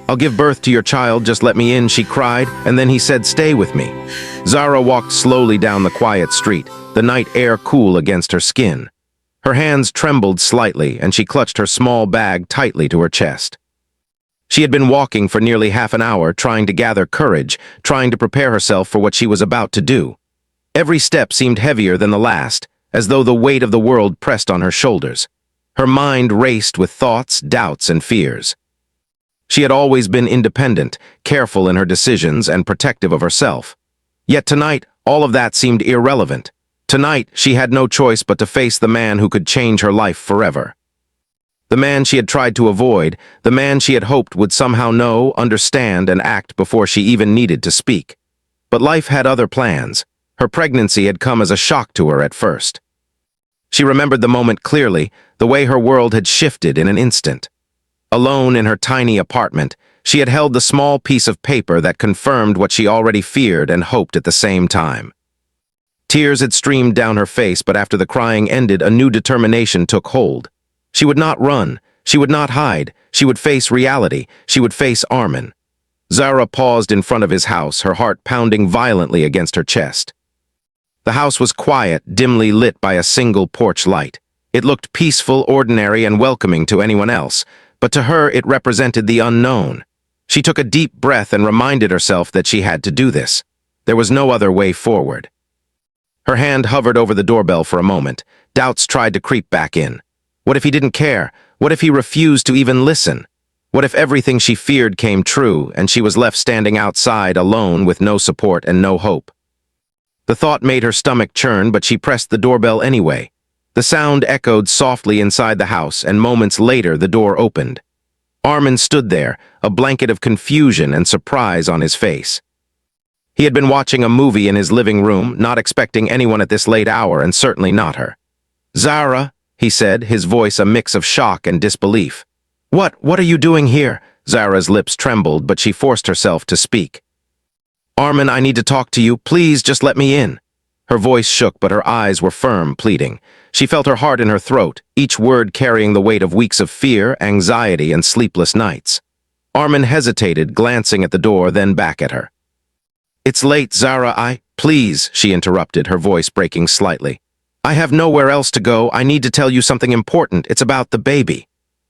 "I'll give birth to your child, just let me in," she cried, and then he said, "Stay with me." Zara walked slowly down the quiet street, the night air cool against her skin. Her hands trembled slightly, and she clutched her small bag tightly to her chest. She had been walking for nearly half an hour, trying to gather courage, trying to prepare herself for what she was about to do. Every step seemed heavier than the last, as though the weight of the world pressed on her shoulders. Her mind raced with thoughts, doubts, and fears. She had always been independent, careful in her decisions, and protective of herself. Yet tonight, all of that seemed irrelevant. Tonight, she had no choice but to face the man who could change her life forever. The man she had tried to avoid, the man she had hoped would somehow know, understand, and act before she even needed to speak. But life had other plans. Her pregnancy had come as a shock to her at first. She remembered the moment clearly, the way her world had shifted in an instant. Alone in her tiny apartment, she had held the small piece of paper that confirmed what she already feared and hoped at the same time. Tears had streamed down her face, but after the crying ended, a new determination took hold. She would not run. She would not hide. She would face reality. She would face Armin. Zara paused in front of his house, her heart pounding violently against her chest. The house was quiet, dimly lit by a single porch light. It looked peaceful, ordinary, and welcoming to anyone else, but to her it represented the unknown. She took a deep breath and reminded herself that she had to do this. There was no other way forward. Her hand hovered over the doorbell for a moment. Doubts tried to creep back in. What if he didn't care? What if he refused to even listen? What if everything she feared came true, and she was left standing outside alone with no support and no hope? The thought made her stomach churn, but she pressed the doorbell anyway. The sound echoed softly inside the house, and moments later the door opened. Armin stood there, a blanket of confusion and surprise on his face. He had been watching a movie in his living room, not expecting anyone at this late hour, and certainly not her. "Zara," he said, his voice a mix of shock and disbelief. What are you doing here?" Zara's lips trembled, but she forced herself to speak. "Armin, I need to talk to you. Please, just let me in." Her voice shook, but her eyes were firm, pleading. She felt her heart in her throat, each word carrying the weight of weeks of fear, anxiety, and sleepless nights. Armin hesitated, glancing at the door, then back at her. "It's late, Zara, Please," she interrupted, her voice breaking slightly. "I have nowhere else to go. I need to tell you something important. It's about the baby."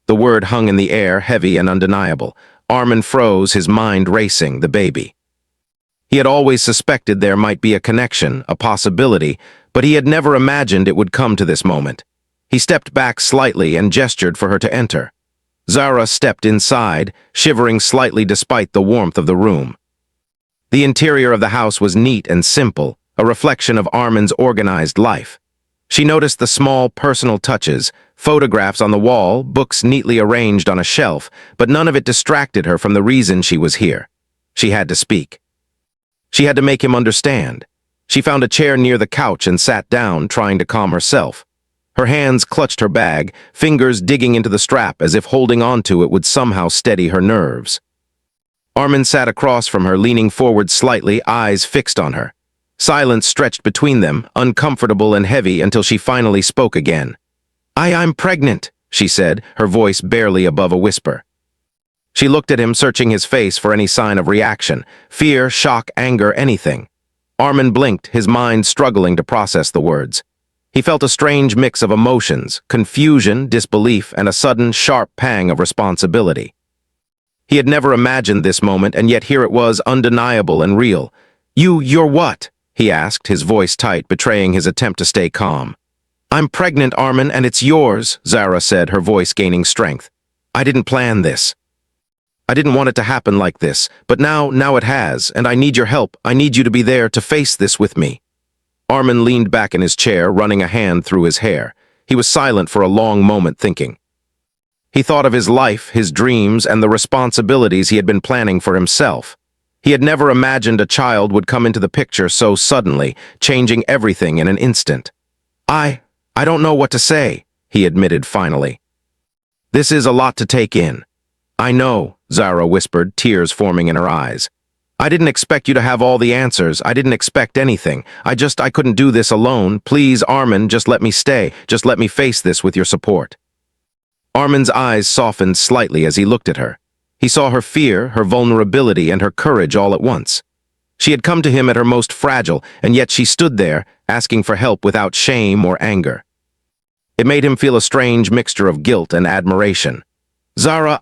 The word hung in the air, heavy and undeniable. Armin froze, his mind racing. The baby. He had always suspected there might be a connection, a possibility, but he had never imagined it would come to this moment. He stepped back slightly and gestured for her to enter. Zara stepped inside, shivering slightly despite the warmth of the room. The interior of the house was neat and simple, a reflection of Armin's organized life. She noticed the small personal touches, photographs on the wall, books neatly arranged on a shelf, but none of it distracted her from the reason she was here. She had to speak. She had to make him understand. She found a chair near the couch and sat down, trying to calm herself. Her hands clutched her bag, fingers digging into the strap as if holding onto it would somehow steady her nerves. Armin sat across from her, leaning forward slightly, eyes fixed on her. Silence stretched between them, uncomfortable and heavy, until she finally spoke again. I'm pregnant," she said, her voice barely above a whisper. She looked at him, searching his face for any sign of reaction, fear, shock, anger, anything. Armin blinked, his mind struggling to process the words. He felt a strange mix of emotions, confusion, disbelief, and a sudden, sharp pang of responsibility. He had never imagined this moment, and yet here it was, undeniable and real. You're what?" he asked, his voice tight, betraying his attempt to stay calm. "I'm pregnant, Armin, and it's yours," Zara said, her voice gaining strength. "I didn't plan this. I didn't want it to happen like this, but now it has, and I need your help. I need you to be there to face this with me." Armin leaned back in his chair, running a hand through his hair. He was silent for a long moment, thinking. He thought of his life, his dreams, and the responsibilities he had been planning for himself. He had never imagined a child would come into the picture so suddenly, changing everything in an instant. I don't know what to say," he admitted finally. "This is a lot to take in." "I know," Zara whispered, tears forming in her eyes. "I didn't expect you to have all the answers. I didn't expect anything. I couldn't do this alone. Please, Armin, just let me stay. Just let me face this with your support." Armin's eyes softened slightly as he looked at her. He saw her fear, her vulnerability, and her courage all at once. She had come to him at her most fragile, and yet she stood there, asking for help without shame or anger. It made him feel a strange mixture of guilt and admiration. "Zara,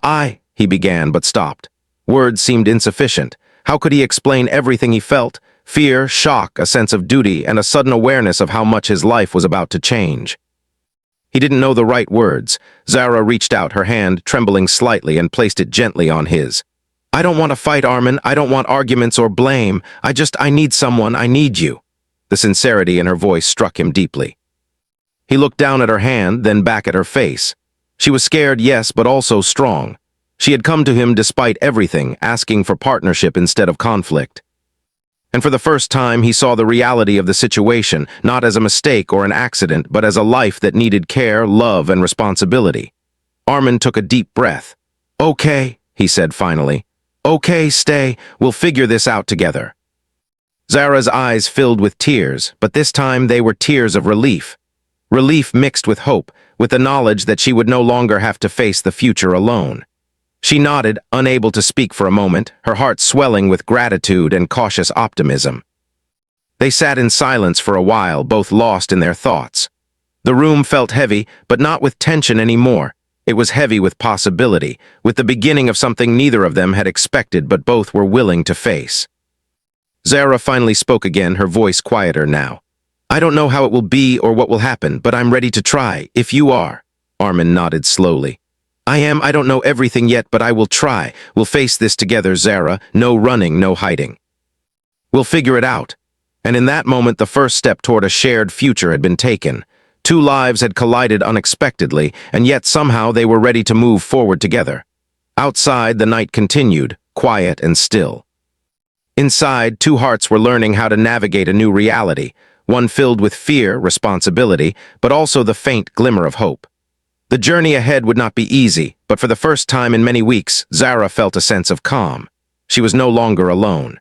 he began, but stopped. Words seemed insufficient. How could he explain everything he felt? Fear, shock, a sense of duty, and a sudden awareness of how much his life was about to change. He didn't know the right words. Zara reached out, her hand trembling slightly, and placed it gently on his. "I don't want to fight, Armin. I don't want arguments or blame. I need someone. I need you." The sincerity in her voice struck him deeply. He looked down at her hand, then back at her face. She was scared, yes, but also strong. She had come to him despite everything, asking for partnership instead of conflict. And for the first time, he saw the reality of the situation, not as a mistake or an accident, but as a life that needed care, love, and responsibility. Armin took a deep breath. "Okay," he said finally. "Okay, stay. We'll figure this out together." Zara's eyes filled with tears, but this time they were tears of relief. Relief mixed with hope, with the knowledge that she would no longer have to face the future alone. She nodded, unable to speak for a moment, her heart swelling with gratitude and cautious optimism. They sat in silence for a while, both lost in their thoughts. The room felt heavy, but not with tension anymore. It was heavy with possibility, with the beginning of something neither of them had expected but both were willing to face. Zara finally spoke again, her voice quieter now. "I don't know how it will be or what will happen, but I'm ready to try, if you are." Armin nodded slowly. I don't know everything yet, but I will try. We'll face this together, Zara. No running, no hiding. We'll figure it out." And in that moment, the first step toward a shared future had been taken. Two lives had collided unexpectedly, and yet somehow they were ready to move forward together. Outside, the night continued, quiet and still. Inside, two hearts were learning how to navigate a new reality, one filled with fear, responsibility, but also the faint glimmer of hope. The journey ahead would not be easy, but for the first time in many weeks, Zara felt a sense of calm. She was no longer alone.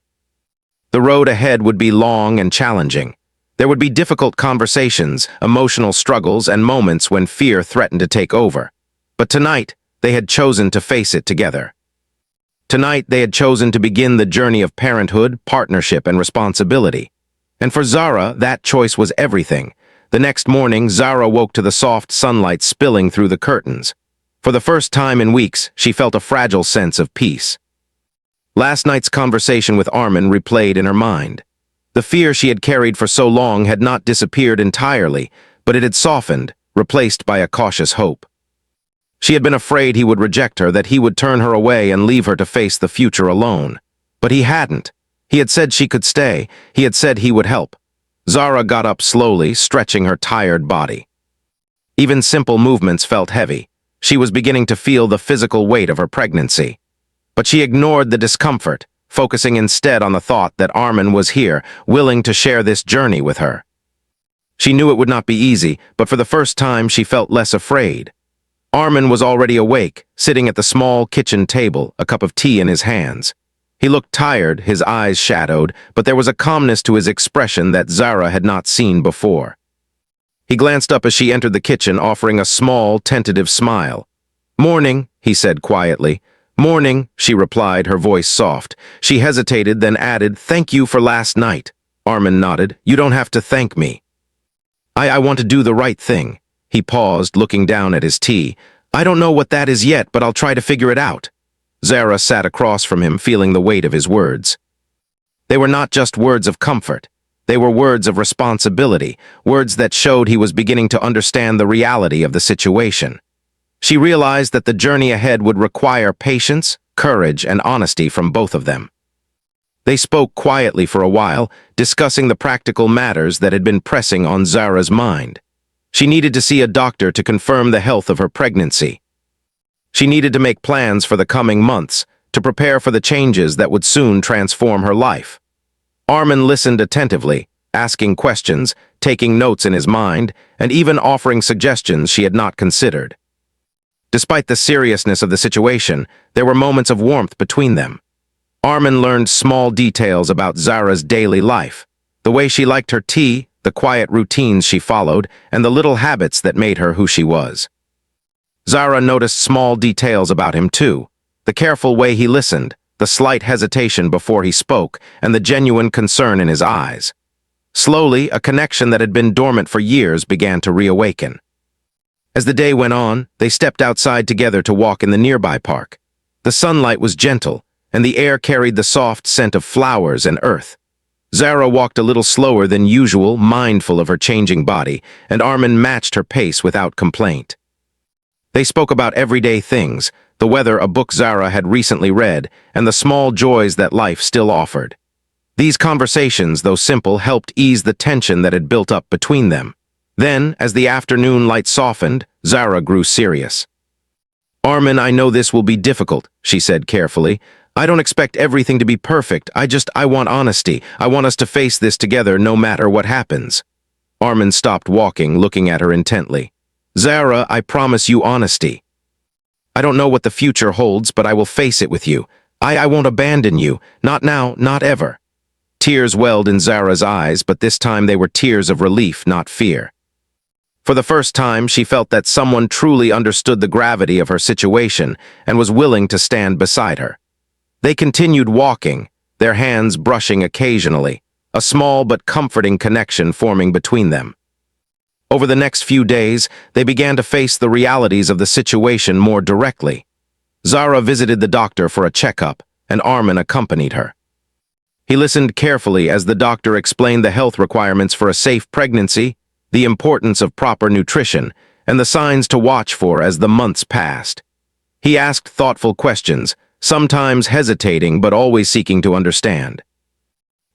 The road ahead would be long and challenging. There would be difficult conversations, emotional struggles, and moments when fear threatened to take over. But tonight, they had chosen to face it together. Tonight, they had chosen to begin the journey of parenthood, partnership, and responsibility. And for Zara, that choice was everything. The next morning, Zara woke to the soft sunlight spilling through the curtains. For the first time in weeks, she felt a fragile sense of peace. Last night's conversation with Armin replayed in her mind. The fear she had carried for so long had not disappeared entirely, but it had softened, replaced by a cautious hope. She had been afraid he would reject her, that he would turn her away and leave her to face the future alone. But he hadn't. He had said she could stay. He had said he would help. Zara got up slowly, stretching her tired body. Even simple movements felt heavy. She was beginning to feel the physical weight of her pregnancy. But she ignored the discomfort, focusing instead on the thought that Armin was here, willing to share this journey with her. She knew it would not be easy, but for the first time she felt less afraid. Armin was already awake, sitting at the small kitchen table, a cup of tea in his hands. He looked tired, his eyes shadowed, but there was a calmness to his expression that Zara had not seen before. He glanced up as she entered the kitchen, offering a small, tentative smile. "Morning," he said quietly. "Morning," she replied, her voice soft. She hesitated, then added, "Thank you for last night." Armin nodded. "You don't have to thank me. I want to do the right thing." He paused, looking down at his tea. "I don't know what that is yet, but I'll try to figure it out." Zara sat across from him, feeling the weight of his words. They were not just words of comfort. They were words of responsibility, words that showed he was beginning to understand the reality of the situation. She realized that the journey ahead would require patience, courage, and honesty from both of them. They spoke quietly for a while, discussing the practical matters that had been pressing on Zara's mind. She needed to see a doctor to confirm the health of her pregnancy. She needed to make plans for the coming months, to prepare for the changes that would soon transform her life. Armin listened attentively, asking questions, taking notes in his mind, and even offering suggestions she had not considered. Despite the seriousness of the situation, there were moments of warmth between them. Armin learned small details about Zara's daily life, the way she liked her tea, the quiet routines she followed, and the little habits that made her who she was. Zara noticed small details about him too, The careful way he listened, the slight hesitation before he spoke, and the genuine concern in his eyes. Slowly, a connection that had been dormant for years began to reawaken. As the day went on, they stepped outside together to walk in the nearby park. The sunlight was gentle, and the air carried the soft scent of flowers and earth. Zara walked a little slower than usual, mindful of her changing body, and Armin matched her pace without complaint. They spoke about everyday things, the weather, a book Zara had recently read, and the small joys that life still offered. These conversations, though simple, helped ease the tension that had built up between them. Then, as the afternoon light softened, Zara grew serious. "Armin, I know this will be difficult," she said carefully. "I don't expect everything to be perfect. I want honesty. I want us to face this together no matter what happens." Armin stopped walking, looking at her intently. "Zara, I promise you honesty. I don't know what the future holds, but I will face it with you. I won't abandon you. Not now, not ever." Tears welled in Zara's eyes, but this time they were tears of relief, not fear. For the first time, she felt that someone truly understood the gravity of her situation and was willing to stand beside her. They continued walking, their hands brushing occasionally, a small but comforting connection forming between them. Over the next few days, they began to face the realities of the situation more directly. Zara visited the doctor for a checkup, and Armin accompanied her. He listened carefully as the doctor explained the health requirements for a safe pregnancy, the importance of proper nutrition, and the signs to watch for as the months passed. He asked thoughtful questions, sometimes hesitating but always seeking to understand.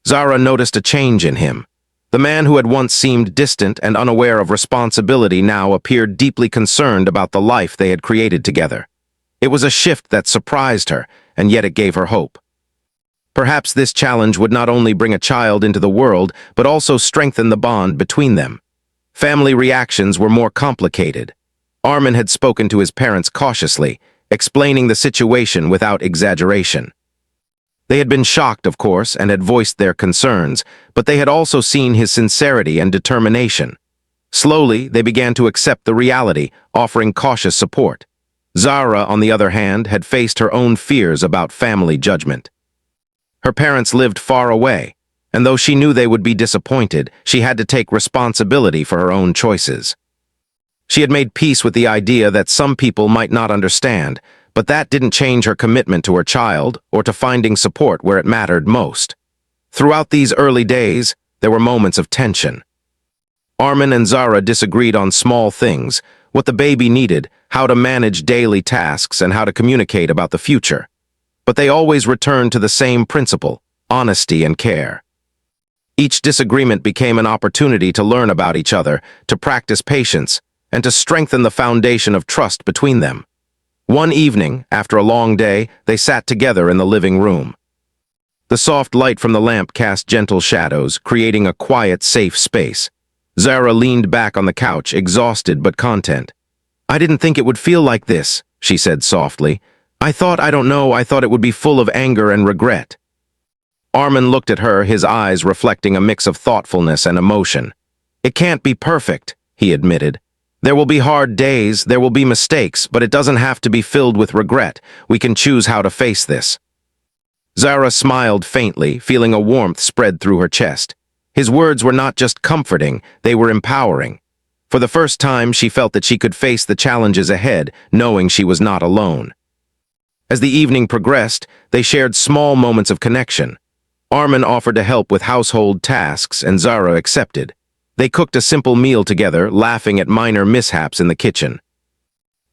Zara noticed a change in him. The man who had once seemed distant and unaware of responsibility now appeared deeply concerned about the life they had created together. It was a shift that surprised her, and yet it gave her hope. Perhaps this challenge would not only bring a child into the world, but also strengthen the bond between them. Family reactions were more complicated. Armin had spoken to his parents cautiously, explaining the situation without exaggeration. They had been shocked, of course, and had voiced their concerns, but they had also seen his sincerity and determination. Slowly, they began to accept the reality, offering cautious support. Zara, on the other hand, had faced her own fears about family judgment. Her parents lived far away, and though she knew they would be disappointed, she had to take responsibility for her own choices. She had made peace with the idea that some people might not understand, but that didn't change her commitment to her child or to finding support where it mattered most. Throughout these early days, there were moments of tension. Armin and Zara disagreed on small things, what the baby needed, how to manage daily tasks, and how to communicate about the future. But they always returned to the same principle, honesty and care. Each disagreement became an opportunity to learn about each other, to practice patience, and to strengthen the foundation of trust between them. One evening, after a long day, they sat together in the living room. The soft light from the lamp cast gentle shadows, creating a quiet, safe space. Zara leaned back on the couch, exhausted but content. "I didn't think it would feel like this," she said softly. I thought it would be full of anger and regret." Armin looked at her, his eyes reflecting a mix of thoughtfulness and emotion. "It can't be perfect," he admitted. "There will be hard days, there will be mistakes, but it doesn't have to be filled with regret. We can choose how to face this." Zara smiled faintly, feeling a warmth spread through her chest. His words were not just comforting, they were empowering. For the first time, she felt that she could face the challenges ahead, knowing she was not alone. As the evening progressed, they shared small moments of connection. Armin offered to help with household tasks, and Zara accepted. They cooked a simple meal together, laughing at minor mishaps in the kitchen.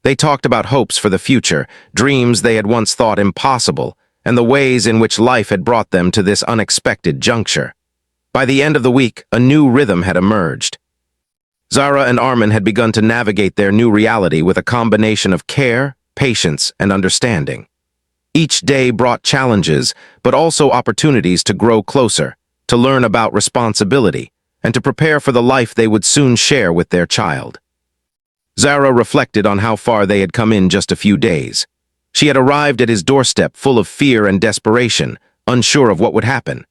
They talked about hopes for the future, dreams they had once thought impossible, and the ways in which life had brought them to this unexpected juncture. By the end of the week, a new rhythm had emerged. Zara and Armin had begun to navigate their new reality with a combination of care, patience, and understanding. Each day brought challenges, but also opportunities to grow closer, to learn about responsibility, and to prepare for the life they would soon share with their child. Zara reflected on how far they had come in just a few days. She had arrived at his doorstep full of fear and desperation, unsure of what would happen.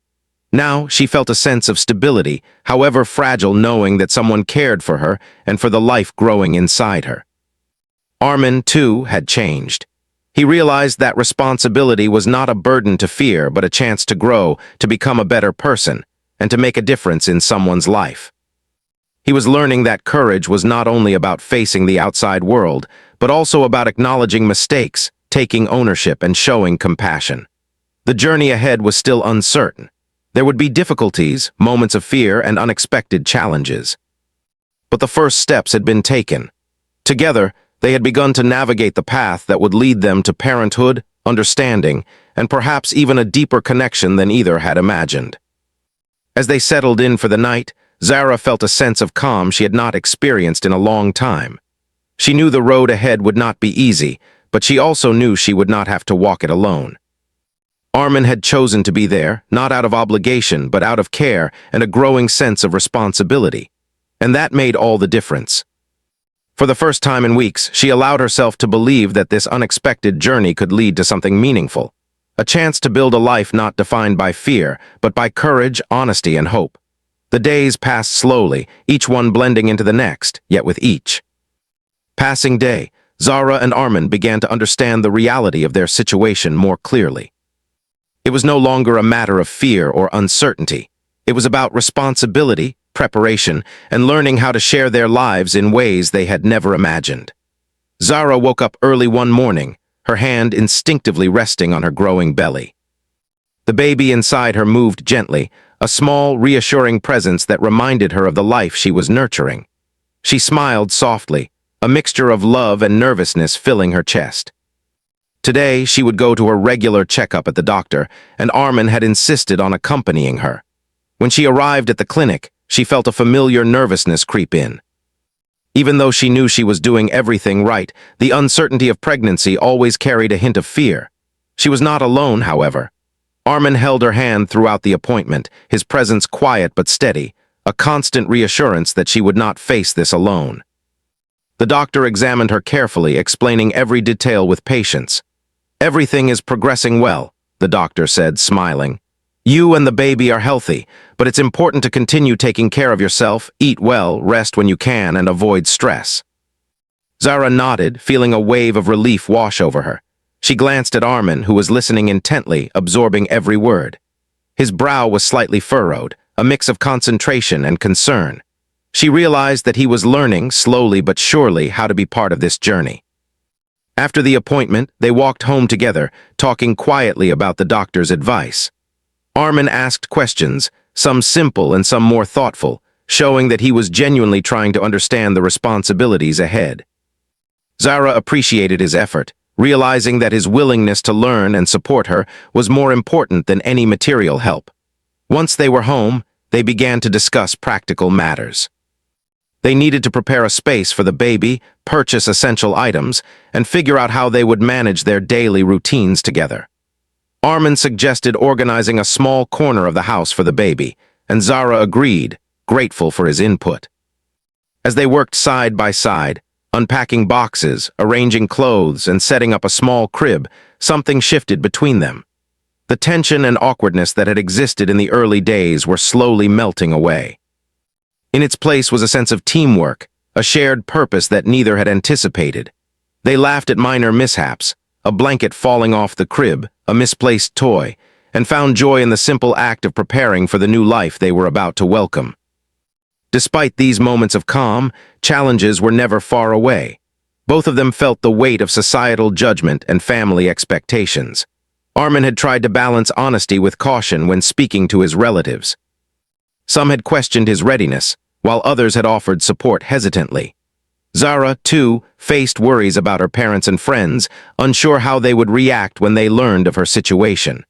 Now she felt a sense of stability, however fragile, knowing that someone cared for her and for the life growing inside her. Armin, too, had changed. He realized that responsibility was not a burden to fear, but a chance to grow, to become a better person, and to make a difference in someone's life. He was learning that courage was not only about facing the outside world, but also about acknowledging mistakes, taking ownership, and showing compassion. The journey ahead was still uncertain. There would be difficulties, moments of fear, and unexpected challenges. But the first steps had been taken. Together, they had begun to navigate the path that would lead them to parenthood, understanding, and perhaps even a deeper connection than either had imagined. As they settled in for the night, Zara felt a sense of calm she had not experienced in a long time. She knew the road ahead would not be easy, but she also knew she would not have to walk it alone. Armin had chosen to be there, not out of obligation, but out of care and a growing sense of responsibility. And that made all the difference. For the first time in weeks, she allowed herself to believe that this unexpected journey could lead to something meaningful. A chance to build a life not defined by fear, but by courage, honesty, and hope. The days passed slowly, each one blending into the next, yet with each passing day, Zara and Armin began to understand the reality of their situation more clearly. It was no longer a matter of fear or uncertainty. It was about responsibility, preparation, and learning how to share their lives in ways they had never imagined. Zara woke up early one morning, her hand instinctively resting on her growing belly. The baby inside her moved gently, a small, reassuring presence that reminded her of the life she was nurturing. She smiled softly, a mixture of love and nervousness filling her chest. Today, she would go to her regular checkup at the doctor, and Armin had insisted on accompanying her. When she arrived at the clinic, she felt a familiar nervousness creep in. Even though she knew she was doing everything right, the uncertainty of pregnancy always carried a hint of fear. She was not alone, however. Armin held her hand throughout the appointment, his presence quiet but steady, a constant reassurance that she would not face this alone. The doctor examined her carefully, explaining every detail with patience. "Everything is progressing well," the doctor said, smiling. "You and the baby are healthy, but it's important to continue taking care of yourself, eat well, rest when you can, and avoid stress." Zara nodded, feeling a wave of relief wash over her. She glanced at Armin, who was listening intently, absorbing every word. His brow was slightly furrowed, a mix of concentration and concern. She realized that he was learning, slowly but surely, how to be part of this journey. After the appointment, they walked home together, talking quietly about the doctor's advice. Armin asked questions, some simple and some more thoughtful, showing that he was genuinely trying to understand the responsibilities ahead. Zara appreciated his effort, realizing that his willingness to learn and support her was more important than any material help. Once they were home, they began to discuss practical matters. They needed to prepare a space for the baby, purchase essential items, and figure out how they would manage their daily routines together. Armin suggested organizing a small corner of the house for the baby, and Zara agreed, grateful for his input. As they worked side by side, unpacking boxes, arranging clothes, and setting up a small crib, something shifted between them. The tension and awkwardness that had existed in the early days were slowly melting away. In its place was a sense of teamwork, a shared purpose that neither had anticipated. They laughed at minor mishaps, a blanket falling off the crib, a misplaced toy, and found joy in the simple act of preparing for the new life they were about to welcome. Despite these moments of calm, challenges were never far away. Both of them felt the weight of societal judgment and family expectations. Armin had tried to balance honesty with caution when speaking to his relatives. Some had questioned his readiness, while others had offered support hesitantly. Zara, too, faced worries about her parents and friends, unsure how they would react when they learned of her situation.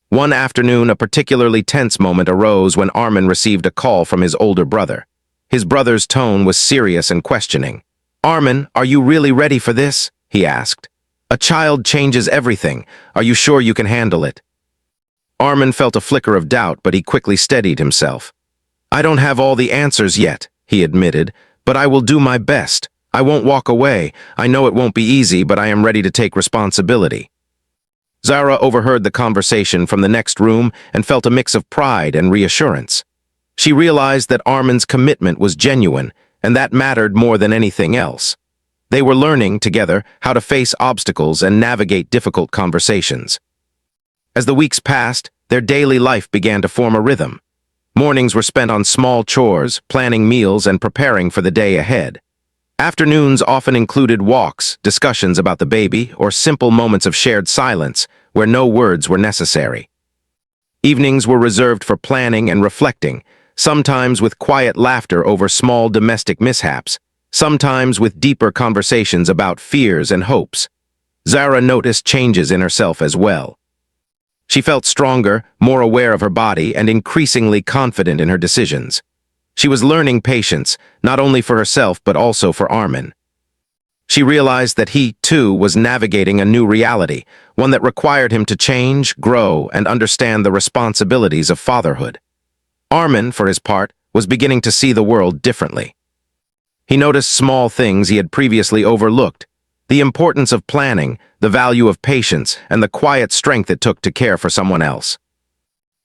One afternoon, a particularly tense moment arose when Armin received a call from his older brother. His brother's tone was serious and questioning. "Armin, are you really ready for this?" he asked. "A child changes everything. Are you sure you can handle it?" Armin felt a flicker of doubt, but he quickly steadied himself. "I don't have all the answers yet," he admitted, "but I will do my best. I won't walk away. I know it won't be easy, but I am ready to take responsibility." Zara overheard the conversation from the next room and felt a mix of pride and reassurance. She realized that Armin's commitment was genuine, and that mattered more than anything else. They were learning, together, how to face obstacles and navigate difficult conversations. As the weeks passed, their daily life began to form a rhythm. Mornings were spent on small chores, planning meals, and preparing for the day ahead. Afternoons often included walks, discussions about the baby, or simple moments of shared silence where no words were necessary. Evenings were reserved for planning and reflecting, sometimes with quiet laughter over small domestic mishaps, sometimes with deeper conversations about fears and hopes. Zara noticed changes in herself as well. She felt stronger, more aware of her body, and increasingly confident in her decisions. She was learning patience, not only for herself but also for Armin. She realized that he, too, was navigating a new reality, one that required him to change, grow, and understand the responsibilities of fatherhood. Armin, for his part, was beginning to see the world differently. He noticed small things he had previously overlooked, the importance of planning, the value of patience, and the quiet strength it took to care for someone else.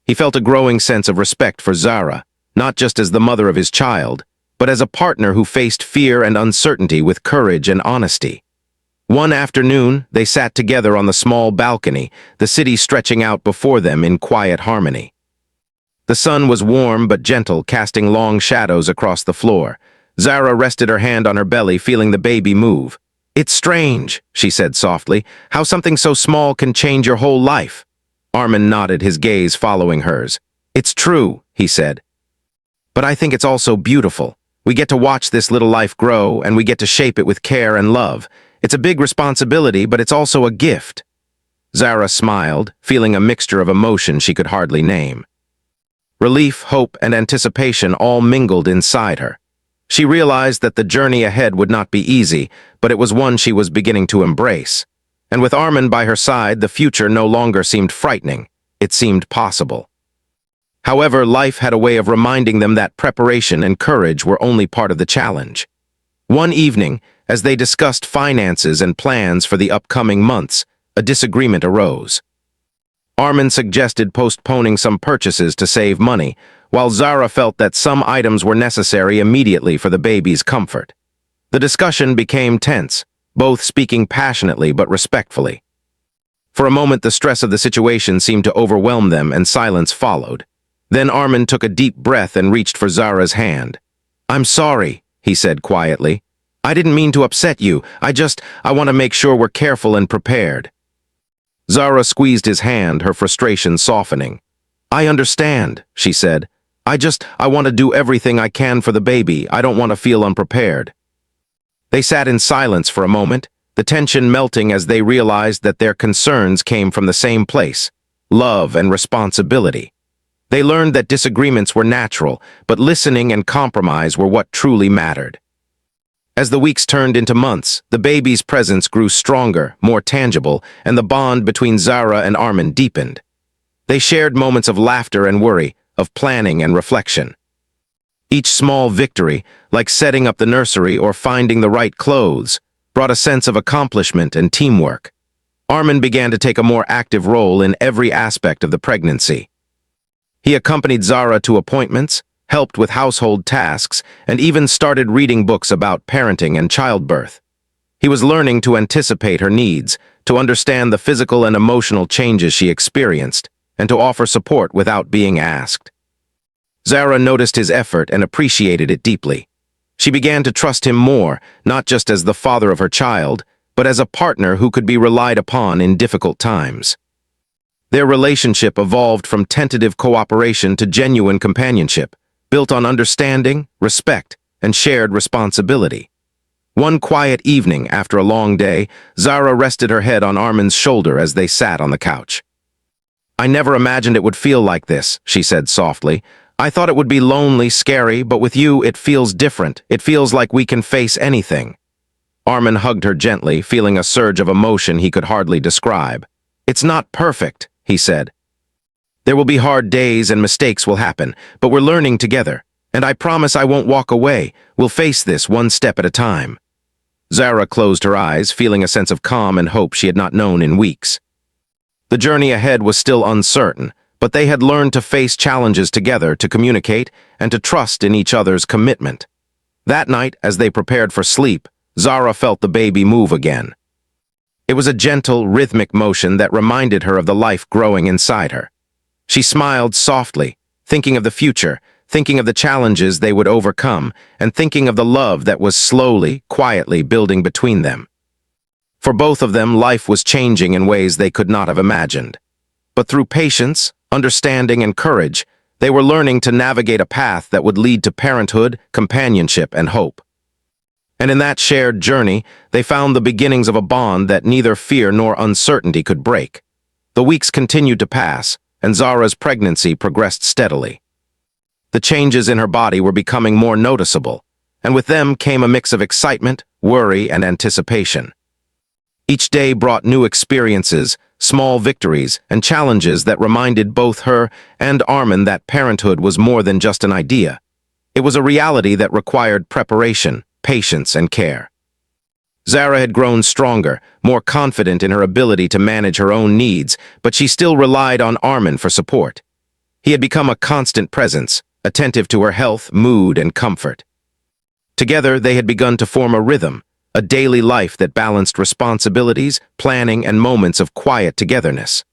He felt a growing sense of respect for Zara, not just as the mother of his child, but as a partner who faced fear and uncertainty with courage and honesty. One afternoon, they sat together on the small balcony, the city stretching out before them in quiet harmony. The sun was warm but gentle, casting long shadows across the floor. Zara rested her hand on her belly, feeling the baby move. "It's strange," she said softly, "how something so small can change your whole life." Armin nodded, his gaze following hers. "It's true," he said. "But I think it's also beautiful. We get to watch this little life grow, and we get to shape it with care and love. It's a big responsibility, but it's also a gift." Zara smiled, feeling a mixture of emotion she could hardly name. Relief, hope, and anticipation all mingled inside her. She realized that the journey ahead would not be easy, but it was one she was beginning to embrace. And with Armin by her side, the future no longer seemed frightening. It seemed possible. However, life had a way of reminding them that preparation and courage were only part of the challenge. One evening, as they discussed finances and plans for the upcoming months, a disagreement arose. Armin suggested postponing some purchases to save money, while Zara felt that some items were necessary immediately for the baby's comfort. The discussion became tense, both speaking passionately but respectfully. For a moment, the stress of the situation seemed to overwhelm them, and silence followed. Then Armin took a deep breath and reached for Zara's hand. "I'm sorry," he said quietly. "I didn't mean to upset you. I want to make sure we're careful and prepared." Zara squeezed his hand, her frustration softening. "I understand," she said. I want to do everything I can for the baby. I don't want to feel unprepared." They sat in silence for a moment, the tension melting as they realized that their concerns came from the same place: love and responsibility. They learned that disagreements were natural, but listening and compromise were what truly mattered. As the weeks turned into months, the baby's presence grew stronger, more tangible, and the bond between Zara and Armin deepened. They shared moments of laughter and worry, of planning and reflection. Each small victory, like setting up the nursery or finding the right clothes, brought a sense of accomplishment and teamwork. Armin began to take a more active role in every aspect of the pregnancy. He accompanied Zara to appointments, helped with household tasks, and even started reading books about parenting and childbirth. He was learning to anticipate her needs, to understand the physical and emotional changes she experienced, and to offer support without being asked. Zara noticed his effort and appreciated it deeply. She began to trust him more, not just as the father of her child, but as a partner who could be relied upon in difficult times. Their relationship evolved from tentative cooperation to genuine companionship, built on understanding, respect, and shared responsibility. One quiet evening after a long day, Zara rested her head on Armin's shoulder as they sat on the couch. "I never imagined it would feel like this," she said softly. "I thought it would be lonely, scary, but with you it feels different. It feels like we can face anything." Armin hugged her gently, feeling a surge of emotion he could hardly describe. "It's not perfect," he said. "There will be hard days and mistakes will happen, but we're learning together. And I promise I won't walk away. We'll face this one step at a time." Zara closed her eyes, feeling a sense of calm and hope she had not known in weeks. The journey ahead was still uncertain, but they had learned to face challenges together, to communicate, and to trust in each other's commitment. That night, as they prepared for sleep, Zara felt the baby move again. It was a gentle, rhythmic motion that reminded her of the life growing inside her. She smiled softly, thinking of the future, thinking of the challenges they would overcome, and thinking of the love that was slowly, quietly building between them. For both of them, life was changing in ways they could not have imagined. But through patience, understanding, and courage, they were learning to navigate a path that would lead to parenthood, companionship, and hope. And in that shared journey, they found the beginnings of a bond that neither fear nor uncertainty could break. The weeks continued to pass, and Zara's pregnancy progressed steadily. The changes in her body were becoming more noticeable, and with them came a mix of excitement, worry, and anticipation. Each day brought new experiences, small victories, and challenges that reminded both her and Armin that parenthood was more than just an idea. It was a reality that required preparation, patience, and care. Zara had grown stronger, more confident in her ability to manage her own needs, but she still relied on Armin for support. He had become a constant presence, attentive to her health, mood, and comfort. Together, they had begun to form a rhythm, a daily life that balanced responsibilities, planning, and moments of quiet togetherness.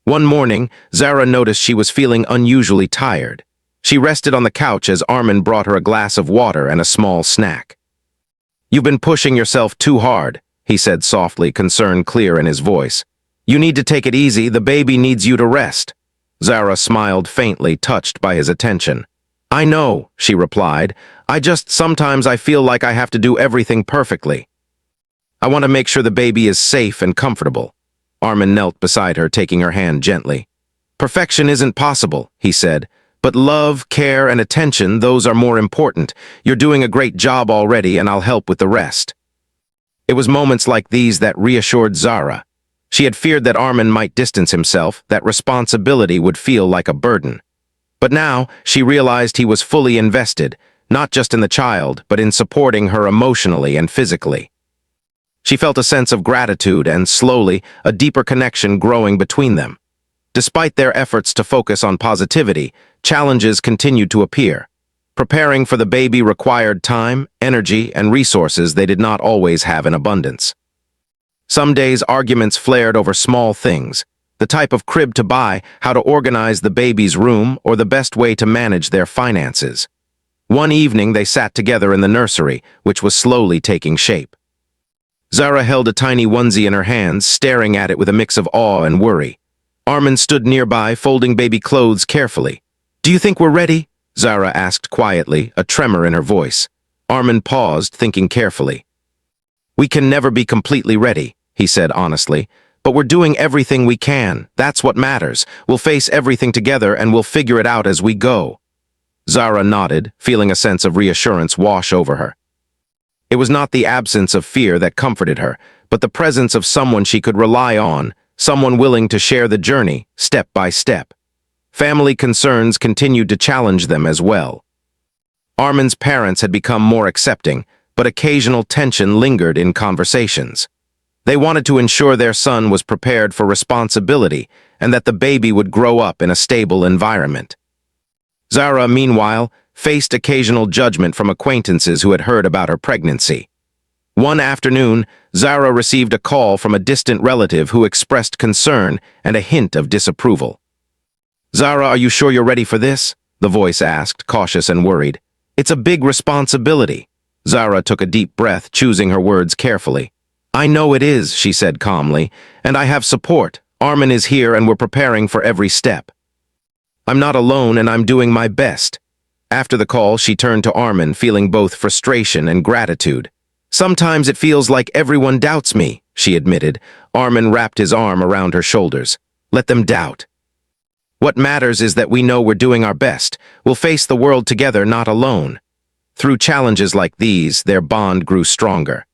One morning, Zara noticed she was feeling unusually tired. She rested on the couch as Armin brought her a glass of water and a small snack. "You've been pushing yourself too hard," he said softly, concern clear in his voice. "You need to take it easy, the baby needs you to rest." Zara smiled faintly, touched by his attention. "I know," she replied. Sometimes I feel like I have to do everything perfectly. I want to make sure the baby is safe and comfortable." Armin knelt beside her, taking her hand gently. "Perfection isn't possible," he said. "But love, care, and attention, those are more important. You're doing a great job already, and I'll help with the rest." It was moments like these that reassured Zara. She had feared that Armin might distance himself, that responsibility would feel like a burden. But now, she realized he was fully invested, not just in the child, but in supporting her emotionally and physically. She felt a sense of gratitude and, slowly, a deeper connection growing between them. Despite their efforts to focus on positivity, challenges continued to appear. Preparing for the baby required time, energy, and resources they did not always have in abundance. Some days arguments flared over small things, the type of crib to buy, how to organize the baby's room, or the best way to manage their finances. One evening they sat together in the nursery, which was slowly taking shape. Zara held a tiny onesie in her hands, staring at it with a mix of awe and worry. Armin stood nearby, folding baby clothes carefully. "Do you think we're ready?" Zara asked quietly, a tremor in her voice. Armin paused, thinking carefully. "We can never be completely ready," he said honestly, "but we're doing everything we can. That's what matters. We'll face everything together and we'll figure it out as we go." Zara nodded, feeling a sense of reassurance wash over her. It was not the absence of fear that comforted her, but the presence of someone she could rely on, someone willing to share the journey, step by step. Family concerns continued to challenge them as well. Armin's parents had become more accepting, but occasional tension lingered in conversations. They wanted to ensure their son was prepared for responsibility and that the baby would grow up in a stable environment. Zara, meanwhile, faced occasional judgment from acquaintances who had heard about her pregnancy. One afternoon, Zara received a call from a distant relative who expressed concern and a hint of disapproval. "Zara, are you sure you're ready for this?" the voice asked, cautious and worried. "It's a big responsibility." Zara took a deep breath, choosing her words carefully. "I know it is," she said calmly, "and I have support. Armin is here and we're preparing for every step. I'm not alone and I'm doing my best." After the call, she turned to Armin, feeling both frustration and gratitude. "Sometimes it feels like everyone doubts me," she admitted. Armin wrapped his arm around her shoulders. "Let them doubt. What matters is that we know we're doing our best. We'll face the world together, not alone." Through challenges like these, their bond grew stronger.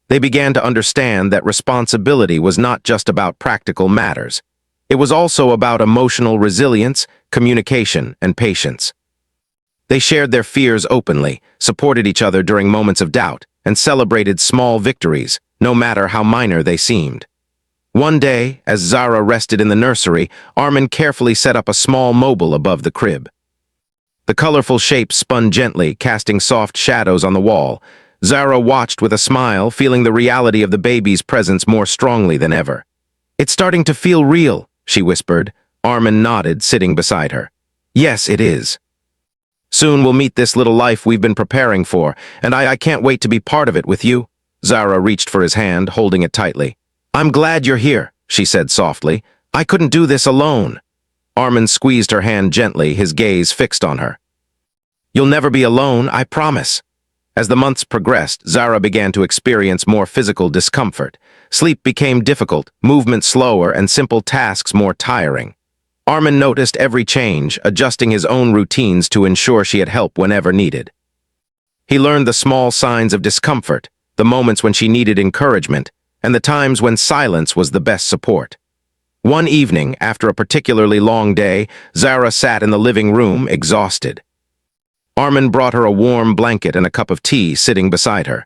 They began to understand that responsibility was not just about practical matters. It was also about emotional resilience, communication, and patience. They shared their fears openly, supported each other during moments of doubt, and celebrated small victories, no matter how minor they seemed. One day, as Zara rested in the nursery, Armin carefully set up a small mobile above the crib. The colorful shape spun gently, casting soft shadows on the wall. Zara watched with a smile, feeling the reality of the baby's presence more strongly than ever. "It's starting to feel real," she whispered. Armin nodded, sitting beside her. "Yes, it is. Soon we'll meet this little life we've been preparing for, and I can't wait to be part of it with you." Zara reached for his hand, holding it tightly. "I'm glad you're here," she said softly. "I couldn't do this alone." Armin squeezed her hand gently, his gaze fixed on her. "You'll never be alone, I promise." As the months progressed, Zara began to experience more physical discomfort. Sleep became difficult, movement slower, and simple tasks more tiring. Armin noticed every change, adjusting his own routines to ensure she had help whenever needed. He learned the small signs of discomfort, the moments when she needed encouragement, and the times when silence was the best support. One evening, after a particularly long day, Zara sat in the living room, exhausted. Armin brought her a warm blanket and a cup of tea, sitting beside her.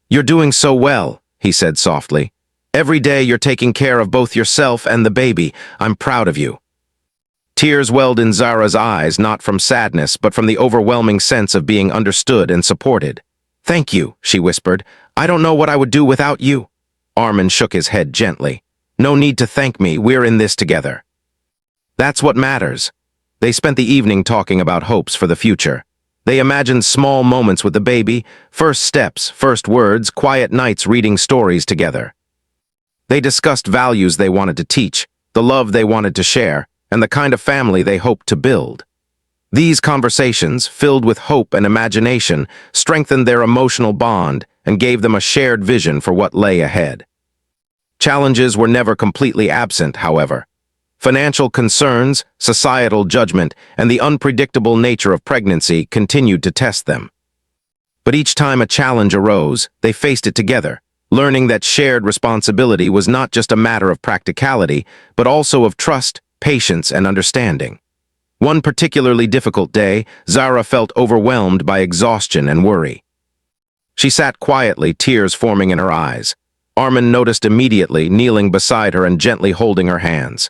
"You're doing so well," he said softly. "Every day you're taking care of both yourself and the baby. I'm proud of you." Tears welled in Zara's eyes, not from sadness, but from the overwhelming sense of being understood and supported. "Thank you," she whispered. "I don't know what I would do without you." Armin shook his head gently. "No need to thank me, we're in this together." That's what matters. They spent the evening talking about hopes for the future. They imagined small moments with the baby, first steps, first words, quiet nights reading stories together. They discussed values they wanted to teach, the love they wanted to share, and the kind of family they hoped to build. These conversations, filled with hope and imagination, strengthened their emotional bond and gave them a shared vision for what lay ahead. Challenges were never completely absent, however. Financial concerns, societal judgment, and the unpredictable nature of pregnancy continued to test them. But each time a challenge arose, they faced it together, learning that shared responsibility was not just a matter of practicality, but also of trust, patience, and understanding. One particularly difficult day, Zara felt overwhelmed by exhaustion and worry. She sat quietly, tears forming in her eyes. Armin noticed immediately, kneeling beside her and gently holding her hands.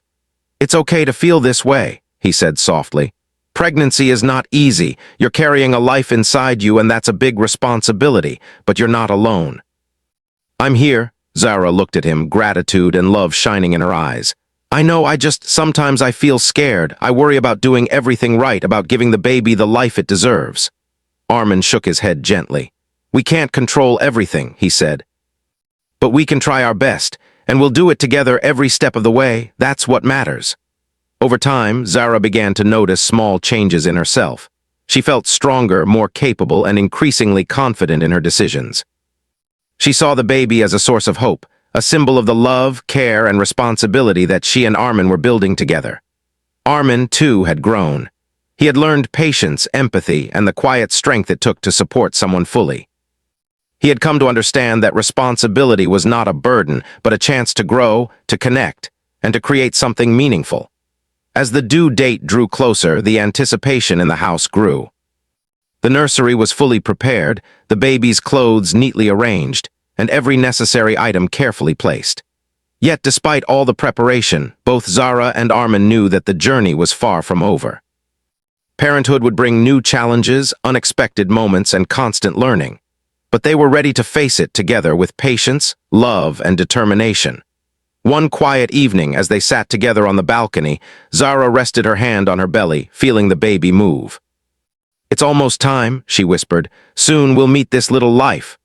"It's okay to feel this way," he said softly. "Pregnancy is not easy. You're carrying a life inside you, and that's a big responsibility, but you're not alone." "I'm here," Zara looked at him, gratitude and love shining in her eyes. "I know, sometimes I feel scared. I worry about doing everything right, about giving the baby the life it deserves." Armin shook his head gently. "We can't control everything," he said. "But we can try our best, and we'll do it together every step of the way. That's what matters." Over time, Zara began to notice small changes in herself. She felt stronger, more capable, and increasingly confident in her decisions. She saw the baby as a source of hope, a symbol of the love, care, and responsibility that she and Armin were building together. Armin, too, had grown. He had learned patience, empathy, and the quiet strength it took to support someone fully. He had come to understand that responsibility was not a burden, but a chance to grow, to connect, and to create something meaningful. As the due date drew closer, the anticipation in the house grew. The nursery was fully prepared, the baby's clothes neatly arranged, and every necessary item carefully placed. Yet, despite all the preparation, both Zara and Armin knew that the journey was far from over. Parenthood would bring new challenges, unexpected moments, and constant learning. But they were ready to face it together with patience, love, and determination. One quiet evening, as they sat together on the balcony, Zara rested her hand on her belly, feeling the baby move. "It's almost time," she whispered. "Soon we'll meet this little life."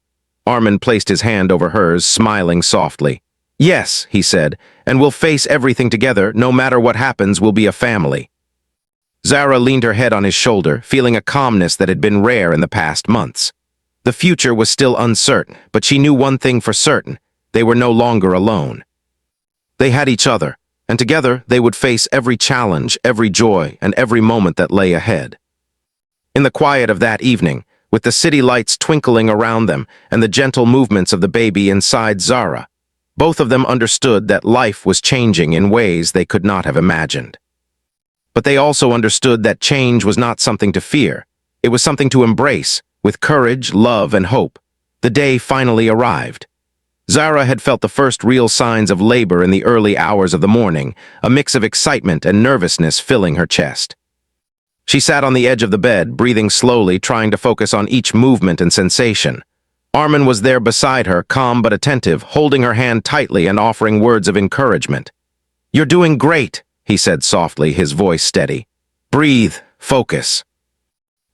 Armin placed his hand over hers, smiling softly. "Yes," he said, "and we'll face everything together. No matter what happens, we'll be a family." Zara leaned her head on his shoulder, feeling a calmness that had been rare in the past months. The future was still uncertain, but she knew one thing for certain: they were no longer alone. They had each other, and together they would face every challenge, every joy, and every moment that lay ahead. In the quiet of that evening, with the city lights twinkling around them and the gentle movements of the baby inside Zara, both of them understood that life was changing in ways they could not have imagined. But they also understood that change was not something to fear. It was something to embrace, with courage, love, and hope. The day finally arrived. Zara had felt the first real signs of labor in the early hours of the morning, a mix of excitement and nervousness filling her chest. She sat on the edge of the bed, breathing slowly, trying to focus on each movement and sensation. Armin was there beside her, calm but attentive, holding her hand tightly and offering words of encouragement. "You're doing great," he said softly, his voice steady. "Breathe, focus.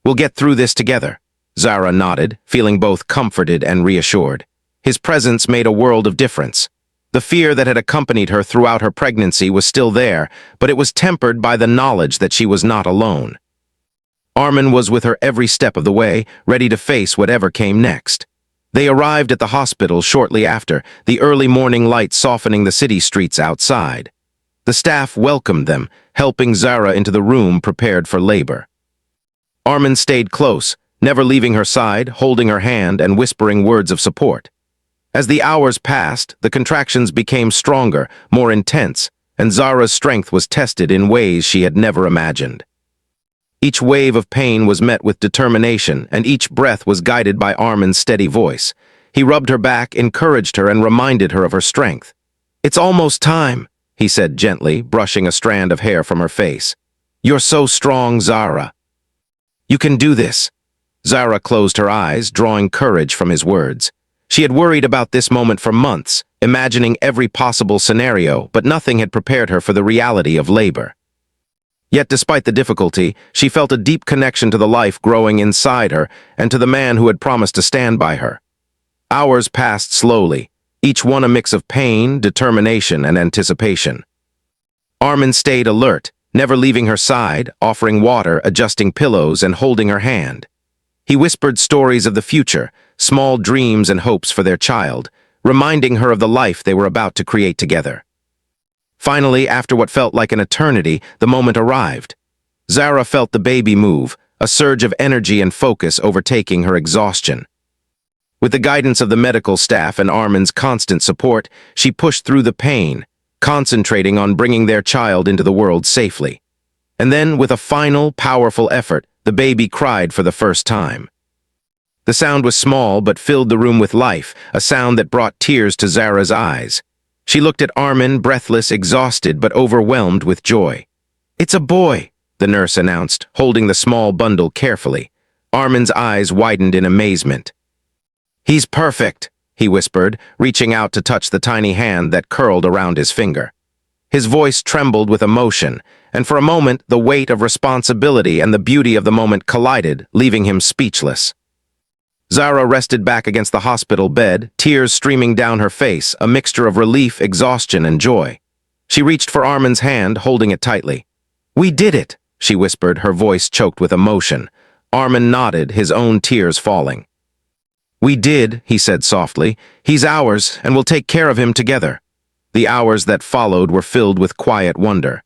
We'll get through this together." Zara nodded, feeling both comforted and reassured. His presence made a world of difference. The fear that had accompanied her throughout her pregnancy was still there, but it was tempered by the knowledge that she was not alone. Armin was with her every step of the way, ready to face whatever came next. They arrived at the hospital shortly after, the early morning light softening the city streets outside. The staff welcomed them, helping Zara into the room prepared for labor. Armin stayed close, never leaving her side, holding her hand and whispering words of support. As the hours passed, the contractions became stronger, more intense, and Zara's strength was tested in ways she had never imagined. Each wave of pain was met with determination, and each breath was guided by Armin's steady voice. He rubbed her back, encouraged her, and reminded her of her strength. "It's almost time," he said gently, brushing a strand of hair from her face. "You're so strong, Zara. You can do this." Zara closed her eyes, drawing courage from his words. She had worried about this moment for months, imagining every possible scenario, but nothing had prepared her for the reality of labor. Yet despite the difficulty, she felt a deep connection to the life growing inside her and to the man who had promised to stand by her. Hours passed slowly, each one a mix of pain, determination, and anticipation. Armin stayed alert, never leaving her side, offering water, adjusting pillows, and holding her hand. He whispered stories of the future, small dreams and hopes for their child, reminding her of the life they were about to create together. Finally, after what felt like an eternity, the moment arrived. Zara felt the baby move, a surge of energy and focus overtaking her exhaustion. With the guidance of the medical staff and Armin's constant support, she pushed through the pain, concentrating on bringing their child into the world safely. And then, with a final, powerful effort, the baby cried for the first time. The sound was small but filled the room with life, a sound that brought tears to Zara's eyes. She looked at Armin, breathless, exhausted, but overwhelmed with joy. "It's a boy," the nurse announced, holding the small bundle carefully. Armin's eyes widened in amazement. "He's perfect," he whispered, reaching out to touch the tiny hand that curled around his finger. His voice trembled with emotion, and for a moment the weight of responsibility and the beauty of the moment collided, leaving him speechless. Zara rested back against the hospital bed, tears streaming down her face, a mixture of relief, exhaustion, and joy. She reached for Armin's hand, holding it tightly. "We did it," she whispered, her voice choked with emotion. Armin nodded, his own tears falling. "We did," he said softly. "He's ours, and we'll take care of him together." The hours that followed were filled with quiet wonder.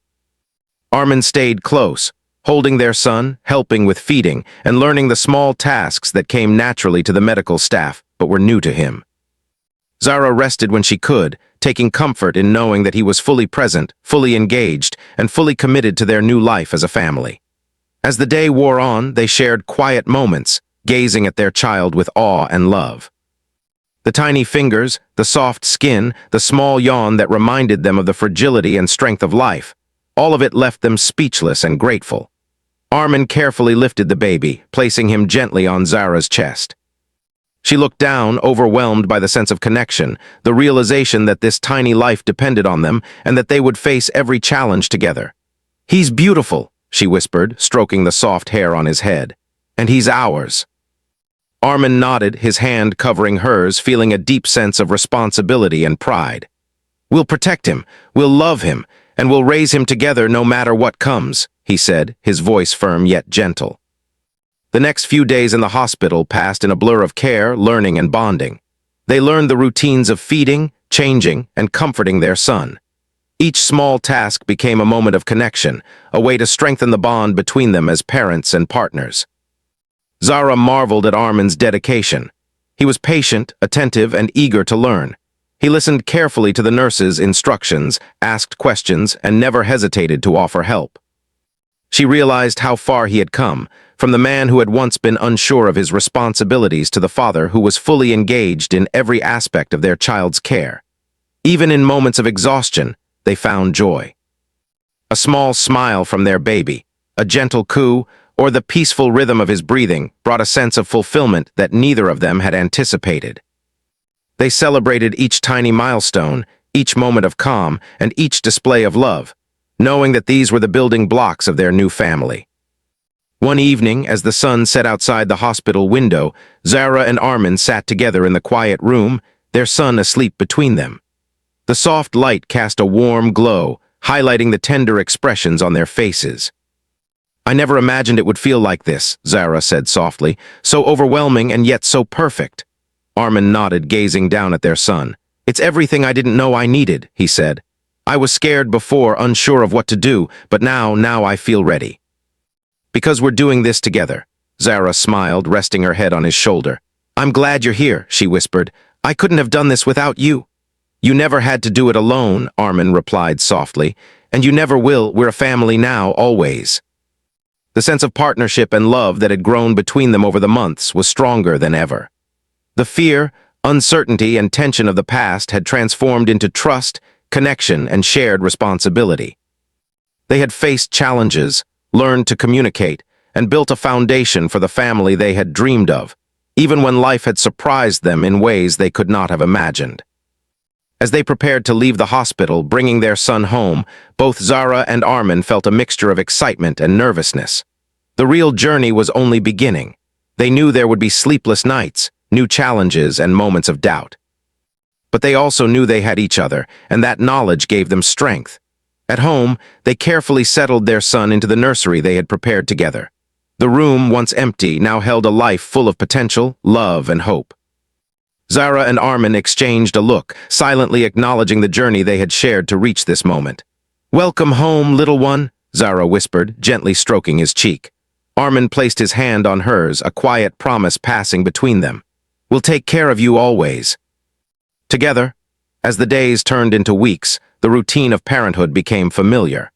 Armin stayed close, holding their son, helping with feeding, and learning the small tasks that came naturally to the medical staff, but were new to him. Zara rested when she could, taking comfort in knowing that he was fully present, fully engaged, and fully committed to their new life as a family. As the day wore on, they shared quiet moments, gazing at their child with awe and love. The tiny fingers, the soft skin, the small yawn that reminded them of the fragility and strength of life, all of it left them speechless and grateful. Armin carefully lifted the baby, placing him gently on Zara's chest. She looked down, overwhelmed by the sense of connection, the realization that this tiny life depended on them and that they would face every challenge together. "He's beautiful," she whispered, stroking the soft hair on his head. "And he's ours." Armin nodded, his hand covering hers, feeling a deep sense of responsibility and pride. "We'll protect him, we'll love him, and we'll raise him together no matter what comes," he said, his voice firm yet gentle. The next few days in the hospital passed in a blur of care, learning, and bonding. They learned the routines of feeding, changing, and comforting their son. Each small task became a moment of connection, a way to strengthen the bond between them as parents and partners. Zara marveled at Armin's dedication. He was patient, attentive, and eager to learn. He listened carefully to the nurses' instructions, asked questions, and never hesitated to offer help. She realized how far he had come, from the man who had once been unsure of his responsibilities to the father who was fully engaged in every aspect of their child's care. Even in moments of exhaustion, they found joy. A small smile from their baby, a gentle coo, or the peaceful rhythm of his breathing brought a sense of fulfillment that neither of them had anticipated. They celebrated each tiny milestone, each moment of calm, and each display of love, knowing that these were the building blocks of their new family. One evening, as the sun set outside the hospital window, Zara and Armin sat together in the quiet room, their son asleep between them. The soft light cast a warm glow, highlighting the tender expressions on their faces. "I never imagined it would feel like this," Zara said softly, "so overwhelming and yet so perfect." Armin nodded, gazing down at their son. "It's everything I didn't know I needed," he said. "I was scared before, unsure of what to do, but now I feel ready." "Because we're doing this together." Zara smiled, resting her head on his shoulder. "I'm glad you're here," she whispered. "I couldn't have done this without you." "You never had to do it alone," Armin replied softly. "And you never will. We're a family now, always." The sense of partnership and love that had grown between them over the months was stronger than ever. The fear, uncertainty, and tension of the past had transformed into trust, connection, and shared responsibility. They had faced challenges, learned to communicate, and built a foundation for the family they had dreamed of, even when life had surprised them in ways they could not have imagined. As they prepared to leave the hospital, bringing their son home, both Zara and Armin felt a mixture of excitement and nervousness. The real journey was only beginning. They knew there would be sleepless nights, new challenges, and moments of doubt. But they also knew they had each other, and that knowledge gave them strength. At home, they carefully settled their son into the nursery they had prepared together. The room, once empty, now held a life full of potential, love, and hope. Zara and Armin exchanged a look, silently acknowledging the journey they had shared to reach this moment. "Welcome home, little one," Zara whispered, gently stroking his cheek. Armin placed his hand on hers, a quiet promise passing between them. "We'll take care of you always." Together, as the days turned into weeks, the routine of parenthood became familiar.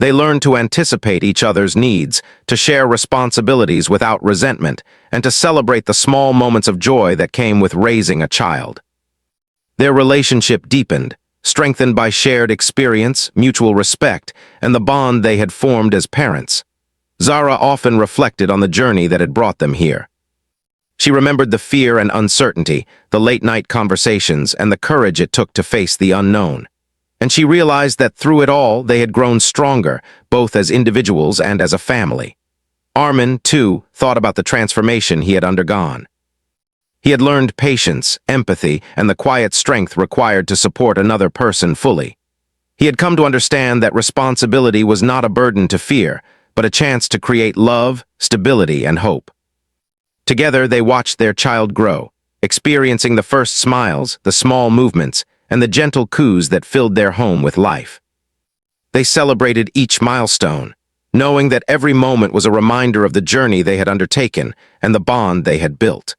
They learned to anticipate each other's needs, to share responsibilities without resentment, and to celebrate the small moments of joy that came with raising a child. Their relationship deepened, strengthened by shared experience, mutual respect, and the bond they had formed as parents. Zara often reflected on the journey that had brought them here. She remembered the fear and uncertainty, the late-night conversations, and the courage it took to face the unknown. And she realized that through it all, they had grown stronger, both as individuals and as a family. Armin, too, thought about the transformation he had undergone. He had learned patience, empathy, and the quiet strength required to support another person fully. He had come to understand that responsibility was not a burden to fear, but a chance to create love, stability, and hope. Together, they watched their child grow, experiencing the first smiles, the small movements, and the gentle coos that filled their home with life. They celebrated each milestone, knowing that every moment was a reminder of the journey they had undertaken and the bond they had built.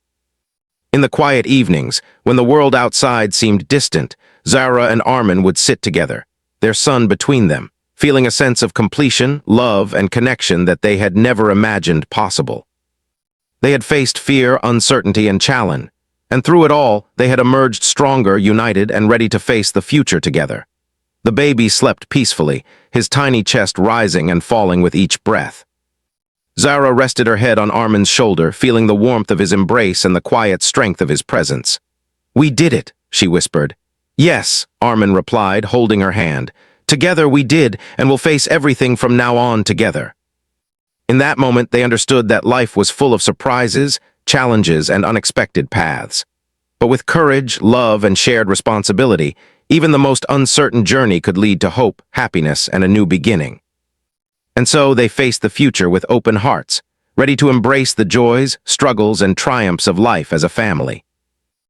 In the quiet evenings, when the world outside seemed distant, Zara and Armin would sit together, their son between them, feeling a sense of completion, love, and connection that they had never imagined possible. They had faced fear, uncertainty, and challenge, and through it all, they had emerged stronger, united, and ready to face the future together. The baby slept peacefully, his tiny chest rising and falling with each breath. Zara rested her head on Armin's shoulder, feeling the warmth of his embrace and the quiet strength of his presence. "We did it," she whispered. "Yes," Armin replied, holding her hand. "Together we did, and we'll face everything from now on together." In that moment, they understood that life was full of surprises, challenges, and unexpected paths. But with courage, love, and shared responsibility, even the most uncertain journey could lead to hope, happiness, and a new beginning. And so they faced the future with open hearts, ready to embrace the joys, struggles, and triumphs of life as a family.